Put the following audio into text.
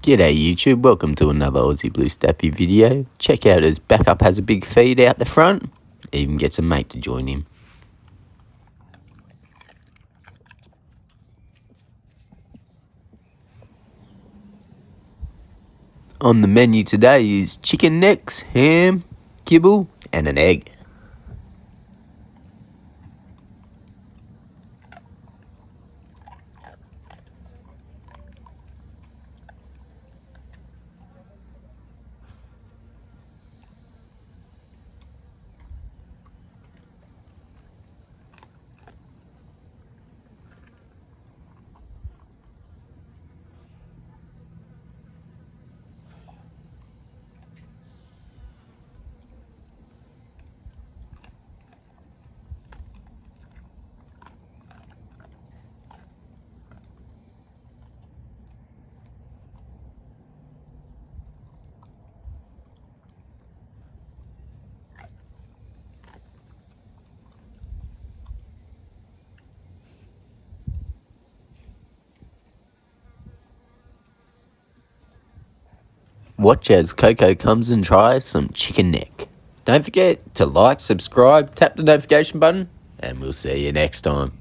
G'day YouTube, welcome to another Aussie Blue Staffy video. Check out his backup has a big feed out the front, even gets a mate to join him. On the menu today is chicken necks, ham, kibble and an egg. Watch as Coco comes and tries some chicken neck. Don't forget to like, subscribe, tap the notification button, and we'll see you next time.